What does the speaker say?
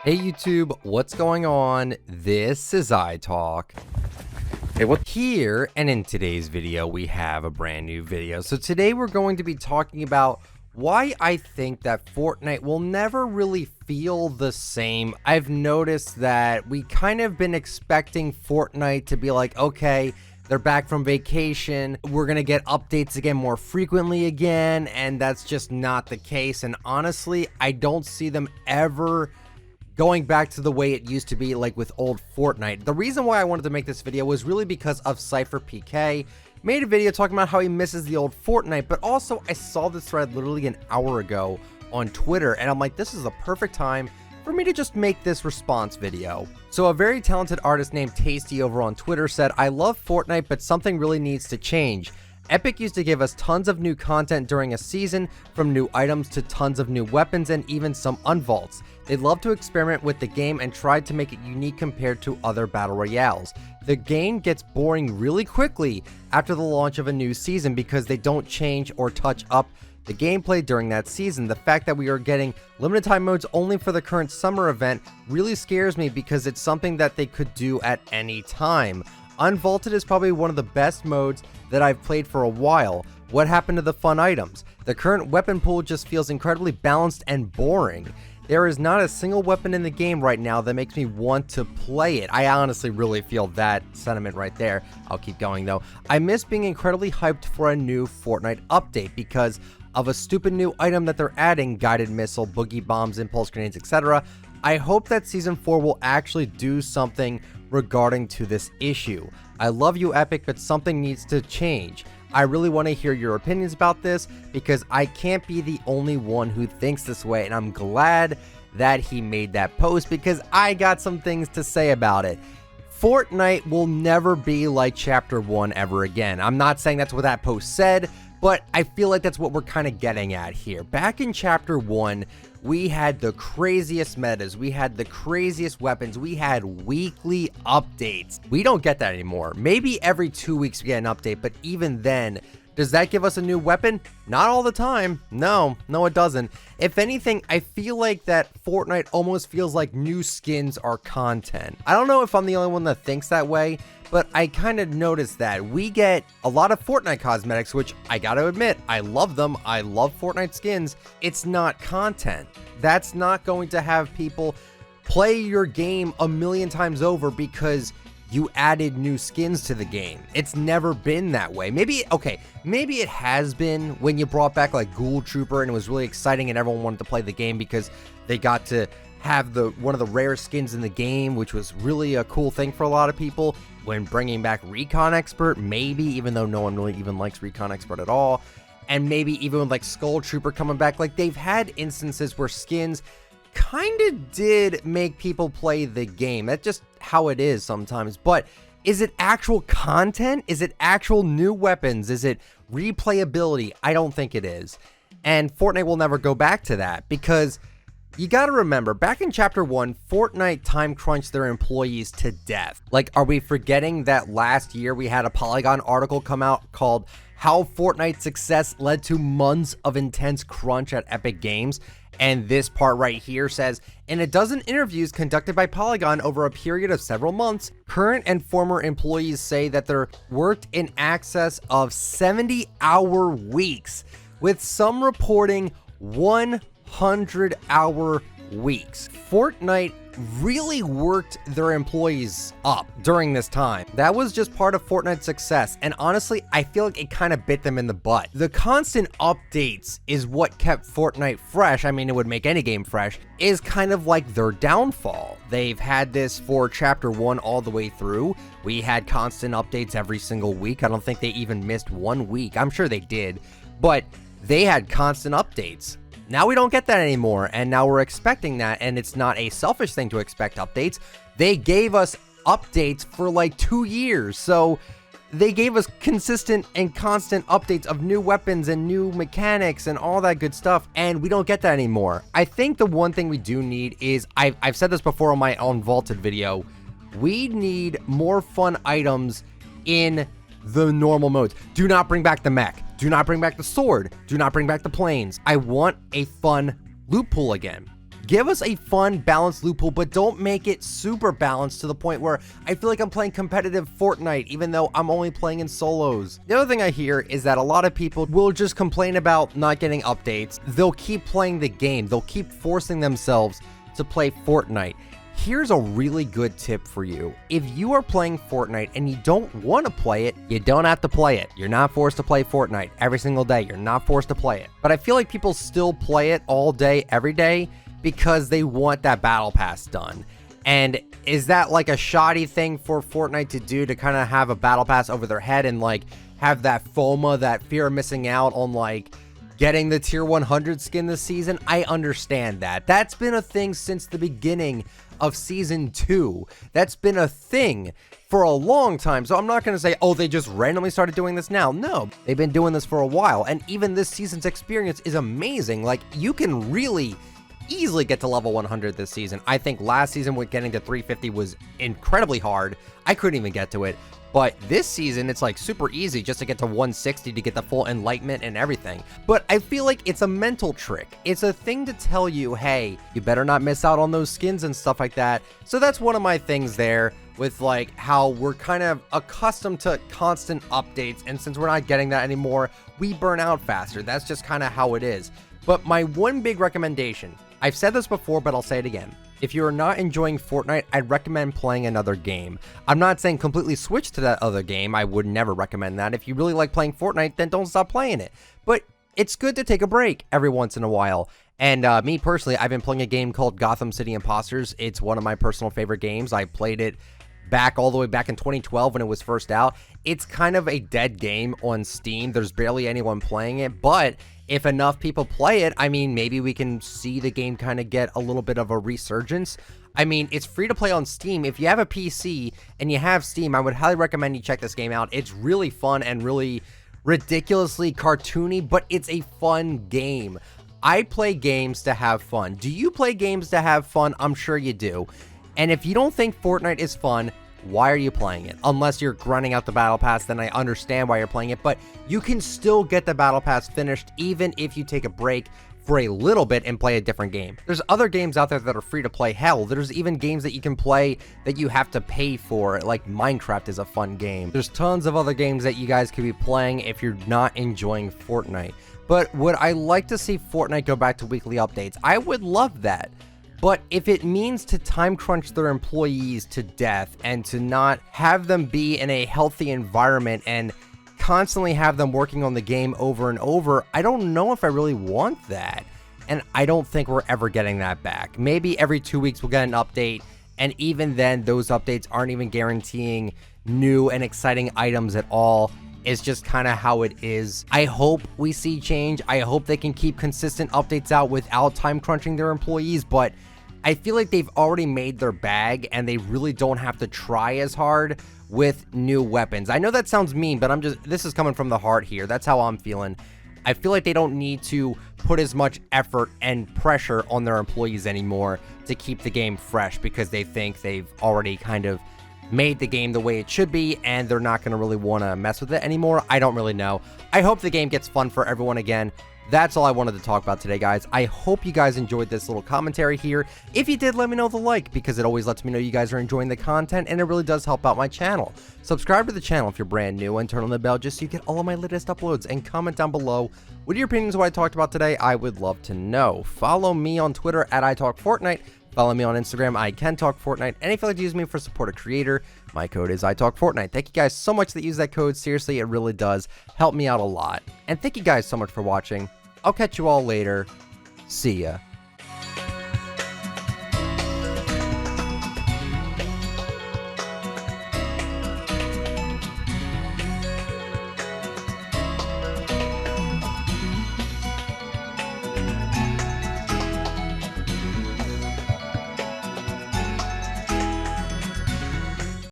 Hey YouTube, what's going on? This is ITalk. Hey, what here, and in today's video we have a brand new video. So today we're going to be talking about why I think that Fortnite will never really feel the same. I've noticed that we kind of been expecting Fortnite to be like, okay, they're back from vacation, we're gonna get updates again more frequently again, and that's just not the case. And honestly, I don't see them ever going back to the way it used to be, like with old Fortnite. The reason why I wanted to make this video was really because of Cypher PK made a video talking about how he misses the old Fortnite, but also I saw this thread literally an hour ago on Twitter, and I'm like, this is the perfect time for me to just make this response video. So a very talented artist named Tasty over on Twitter said, I love Fortnite, but something really needs to change. Epic used to give us tons of new content during a season, from new items to tons of new weapons and even some unvaults. They love to experiment with the game and tried to make it unique compared to other battle royales. The game gets boring really quickly after the launch of a new season because they don't change or touch up the gameplay during that season. The fact that we are getting limited time modes only for the current summer event really scares me because it's something that they could do at any time. Unvaulted is probably one of the best modes that I've played for a while. What happened to the fun items? The current weapon pool just feels incredibly balanced and boring. There is not a single weapon in the game right now that makes me want to play it. I honestly really feel that sentiment right there. I'll keep going though. I miss being incredibly hyped for a new Fortnite update because of a stupid new item that they're adding, guided missile, boogie bombs, impulse grenades, etc. I hope that Season 4 will actually do something regarding to this issue. I love you, Epic, but something needs to change. I really want to hear your opinions about this because I can't be the only one who thinks this way, and I'm glad that he made that post because I got some things to say about it. Fortnite will never be like Chapter 1 ever again. I'm not saying that's what that post said, but I feel like that's what we're kind of getting at here. Back in Chapter 1, we had the craziest metas, we had the craziest weapons, we had weekly updates. We don't get that anymore. Maybe every 2 weeks we get an update, but even then, does that give us a new weapon? Not all the time. No, it doesn't. If anything, I feel like that Fortnite almost feels like new skins are content. I don't know if I'm the only one that thinks that way, but I kind of noticed that we get a lot of Fortnite cosmetics, which I gotta admit, I love them. I love Fortnite skins. It's not content. That's not going to have people play your game a million times over because you added new skins to the game. It's never been that way. Maybe it has been when you brought back like Ghoul Trooper and it was really exciting and everyone wanted to play the game because they got to have one of the rare skins in the game, which was really a cool thing for a lot of people. When bringing back Recon Expert, maybe, even though no one really even likes Recon Expert at all, and maybe even with like Skull Trooper coming back, like they've had instances where skins kind of did make people play the game. That's just how it is sometimes. But is it actual content? Is it actual new weapons? Is it replayability? I don't think it is. And Fortnite will never go back to that because you gotta remember, back in Chapter 1, Fortnite time crunched their employees to death. Like, are we forgetting that last year we had a Polygon article come out called How Fortnite's Success Led to Months of Intense Crunch at Epic Games? And this part right here says, in a dozen interviews conducted by Polygon over a period of several months, current and former employees say that they're worked in excess of 70-hour weeks, with some reporting 100-hour weeks. Fortnite really worked their employees up during this time. That was just part of Fortnite's success, and honestly, I feel like it kind of bit them in the butt. The constant updates is what kept Fortnite fresh. I mean, it would make any game fresh, is kind of like their downfall. They've had this for Chapter 1 all the way through. We had constant updates every single week. I don't think they even missed 1 week. I'm sure they did, but they had constant updates. Now we don't get that anymore, and now we're expecting that, and it's not a selfish thing to expect updates. They gave us updates for like 2 years, so they gave us consistent and constant updates of new weapons and new mechanics and all that good stuff, and we don't get that anymore. I think the one thing we do need is, I've said this before on my Unvaulted video, we need more fun items in the normal modes. Do not bring back the mech. Do not bring back the sword. Do not bring back the planes. I want a fun loot pool again. Give us a fun, balanced loot pool, but don't make it super balanced to the point where I feel like I'm playing competitive Fortnite, even though I'm only playing in solos. The other thing I hear is that a lot of people will just complain about not getting updates. They'll keep playing the game. They'll keep forcing themselves to play Fortnite. Here's a really good tip for you. If you are playing Fortnite and you don't want to play it, you don't have to play it. You're not forced to play Fortnite every single day. You're not forced to play it. But I feel like people still play it all day, every day, because they want that battle pass done. And is that like a shoddy thing for Fortnite to do, to kind of have a battle pass over their head and like have that FOMA, that fear of missing out on like getting the tier 100 skin this season? I understand that. That's been a thing since the beginning of season 2. That's been a thing for a long time. So I'm not going to say, oh, they just randomly started doing this now. No, they've been doing this for a while. And even this season's experience is amazing. Like, you can really easily get to level 100 this season. I think last season with getting to 350 was incredibly hard. I couldn't even get to it. But this season, it's like super easy just to get to 160 to get the full enlightenment and everything. But I feel like it's a mental trick. It's a thing to tell you, hey, you better not miss out on those skins and stuff like that. So that's one of my things there with like how we're kind of accustomed to constant updates. And since we're not getting that anymore, we burn out faster. That's just kind of how it is. But my one big recommendation, I've said this before, but I'll say it again. If you're not enjoying Fortnite, I'd recommend playing another game. I'm not saying completely switch to that other game. I would never recommend that. If you really like playing Fortnite, then don't stop playing it. But it's good to take a break every once in a while. And me personally, I've been playing a game called Gotham City Imposters. It's one of my personal favorite games. I played it all the way back in 2012 when it was first out. It's kind of a dead game on Steam. There's barely anyone playing it, but if enough people play it, I mean, maybe we can see the game kind of get a little bit of a resurgence. I mean, it's free to play on Steam. If you have a PC and you have Steam, I would highly recommend you check this game out. It's really fun and really ridiculously cartoony, but it's a fun game. I play games to have fun. Do you play games to have fun? I'm sure you do. And if you don't think Fortnite is fun, why are you playing it? Unless you're grinding out the battle pass, then I understand why you're playing it, but you can still get the battle pass finished even if you take a break for a little bit and play a different game. There's other games out there that are free to play. Hell, there's even games that you can play that you have to pay for, like Minecraft is a fun game. There's tons of other games that you guys could be playing if you're not enjoying Fortnite. But would I like to see Fortnite go back to weekly updates? I would love that. But if it means to time crunch their employees to death and to not have them be in a healthy environment and constantly have them working on the game over and over, I don't know if I really want that. And I don't think we're ever getting that back. Maybe every 2 weeks we'll get an update, and even then those updates aren't even guaranteeing new and exciting items at all. It's just kind of how it is. I hope we see change. I hope they can keep consistent updates out without time crunching their employees, but I feel like they've already made their bag and they really don't have to try as hard with new weapons. I know that sounds mean, but this is coming from the heart here. That's how I'm feeling. I feel like they don't need to put as much effort and pressure on their employees anymore to keep the game fresh, because they think they've already kind of made the game the way it should be and they're not going to really want to mess with it anymore. I don't really know. I hope the game gets fun for everyone again. That's all I wanted to talk about today, guys. I hope you guys enjoyed this little commentary here. If you did, let me know the like, because it always lets me know you guys are enjoying the content, and it really does help out my channel. Subscribe to the channel if you're brand new, and turn on the bell just so you get all of my latest uploads, and comment down below what are your opinions of what I talked about today. I would love to know. Follow me on Twitter at ITalkFortnite. Follow me on Instagram, ICanTalkFortnite, and if you'd like to use me for support a creator, my code is ITalkFortnite. Thank you guys so much that use that code. Seriously, it really does help me out a lot. And thank you guys so much for watching. I'll catch you all later. See ya.